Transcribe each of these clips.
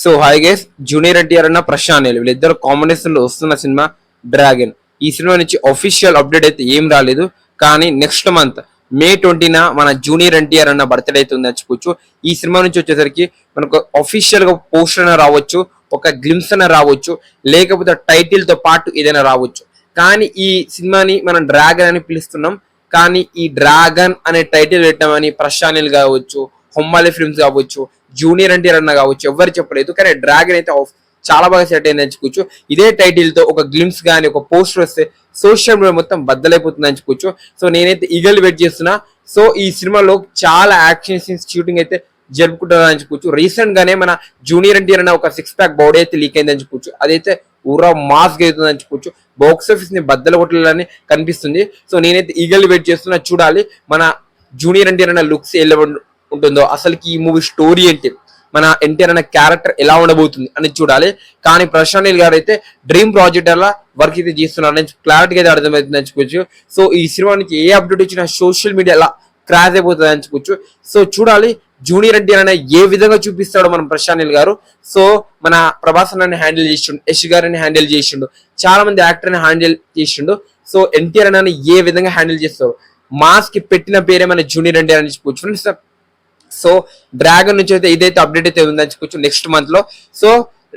So hi guys, junior NTR అన్న ప్రశాంత్ నీల్ వీళ్ళిద్దరు combination లో వస్తున్న సినిమా డ్రాగన్. ఈ సినిమా నుంచి అఫీషియల్ అప్డేట్ అయితే ఏం రాలేదు, కానీ నెక్స్ట్ మంత్ మే 20న మన జూనియర్ ఎన్టీఆర్ అన్న బర్త్డే అయితే ఉందని చెప్పుకోవచ్చు. ఈ సినిమా నుంచి వచ్చేసరికి మనకు అఫీషియల్ గా పోస్టర్ అయినా రావచ్చు, ఒక గ్లిమ్స్ అయినా రావచ్చు, లేకపోతే టైటిల్ తో పాటు ఏదైనా రావచ్చు. కానీ ఈ సినిమాని మనం డ్రాగన్ అని పిలుస్తున్నాం. కానీ ఈ డ్రాగన్ అనే టైటిల్ పెట్టామని ప్రశాంత్ నీల్ కావచ్చు, హొమ్మాలి ఫిల్మ్స్ కావచ్చు, జూనియర్ ఎన్టీఆర్ అన్న కావచ్చు, ఎవరు చెప్పలేదు. కానీ డ్రాగన్ అయితే చాలా బాగా సెట్ అయింది అని చెప్పుకోవచ్చు. ఇదే టైటిల్ తో ఒక గ్లిమ్స్ కానీ ఒక పోస్టర్ వస్తే సోషల్ మీడియా మొత్తం బద్దలైపోతుంది అని చెప్పుకోవచ్చు. సో నేనైతే ఈగల్ వెయిట్ చేస్తున్నా. సో ఈ సినిమాలో చాలా యాక్షన్ సీన్స్ షూటింగ్ అయితే జరుపుకుంటారని చెప్పుకోవచ్చు. రీసెంట్ గానే మన జూనియర్ ఎన్టీఆర్ అన్న ఒక 6 ప్యాక్ బాడీ అయితే లీక్ అయిందని చెప్పుకోవచ్చు. అదైతే ఊరా మాస్ అవుతుంది అని చెప్పుకోవచ్చు. బాక్స్ ఆఫీస్ ని బద్దలు కొట్టాలని కనిపిస్తుంది. సో నేనైతే ఈగల్ వెయిట్ చేస్తున్నా. చూడాలి మన జూనియర్ ఎన్టీఆర్ అన్న లుక్స్ ఎలా ఉంటుందో, అసలుకి ఈ మూవీ స్టోరీ ఏంటి, మన ఎన్టీఆర్ అనే క్యారెక్టర్ ఎలా ఉండబోతుంది అని చూడాలి. కానీ ప్రశాంత్ నీల్ గారు అయితే డ్రీమ్ ప్రాజెక్ట్ అలా వర్క్ అయితే చేస్తున్నారని క్లారిటీగా అయితే అర్థమవుతుంది అని చెప్పుకోవచ్చు. సో ఈ సినిమా నుంచి ఏ అప్డేట్ వచ్చినా సోషల్ మీడియా ఎలా క్రాష్ అయిపోతుంది అని చెప్పుకోవచ్చు. సో చూడాలి జూనియర్ ఎన్టీఆర్ అనే ఏ విధంగా చూపిస్తాడో మనం ప్రశాంత్ నీల్ గారు. సో మన ప్రభాస్ అన్నని హ్యాండిల్ చేసిండు, యశ్ గారిని హ్యాండిల్ చేసిండు, చాలా మంది యాక్టర్ని హ్యాండిల్ చేసిండు. సో ఎన్టీఆర్ అని ఏ విధంగా హ్యాండిల్ చేస్తాడు, మాస్ కి పెట్టిన పేరే మన జూనియర్ ఎన్టీఆర్ అని చెప్పుకోవచ్చు ఫ్రెండ్స్. సో డ్రాగన్ నుంచి అయితే ఇదైతే అప్డేట్ అయితే ఉందని చెప్పుకోవచ్చు నెక్స్ట్ మంత్ లో. సో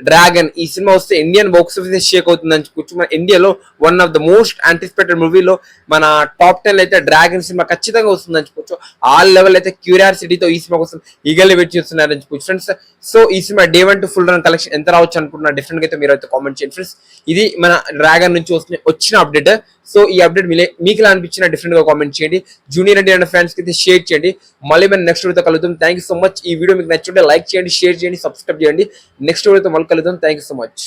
డ్రాగన్ ఈ సినిమా వస్తే ఇండియన్ బాక్స్ ఆఫీస్ షేక్ అవుతుందని చెప్పుకోవచ్చు. మన ఇండియాలో one of the most anticipated మూవీలో మన టాప్ 10 అయితే డ్రాగన్ సినిమా ఖచ్చితంగా వస్తుందని చెప్పుకోవచ్చు. ఆల్ లెవెల్ అయితే క్యూరియాసిటీతో ఈ సినిమా కోసం ఈగల్ వెయిట్ చేస్తున్నారని చెప్పుకోవచ్చు ఫ్రెండ్స్. సో ఈ cinema day 1 to full run collection ఎంత రావచ్చు అనుకుంటున్నా డిఫరెంట్ గా అయితే మీరు అయితే కామెంట్ చేయండి ఫ్రెండ్స్. ఇది మన డ్రాగన్ నుంచి వచ్చిన అప్డేట్. సో ఈ అప్డేట్ మీకు ఎలా అనిపించిన డిఫరెంట్ గా కామెంట్ చేయండి. జూనియర్ ఎన్టీఆర్ ఫ్యాన్స్ కి అయితే షేర్ చేయండి. మళ్ళీ మనం నెక్స్ట్ వీడియోతో కలుద్దాం. Thank you so much. ఈ వీడియో మీకు నచ్చుంటే లైక్ చేయండి, షేర్ చేయండి, సబ్స్క్రైబ్ చేయండి. నెక్స్ట్ వీడియోతో మళ్ళీ కలుద్దాం. Thank you so much.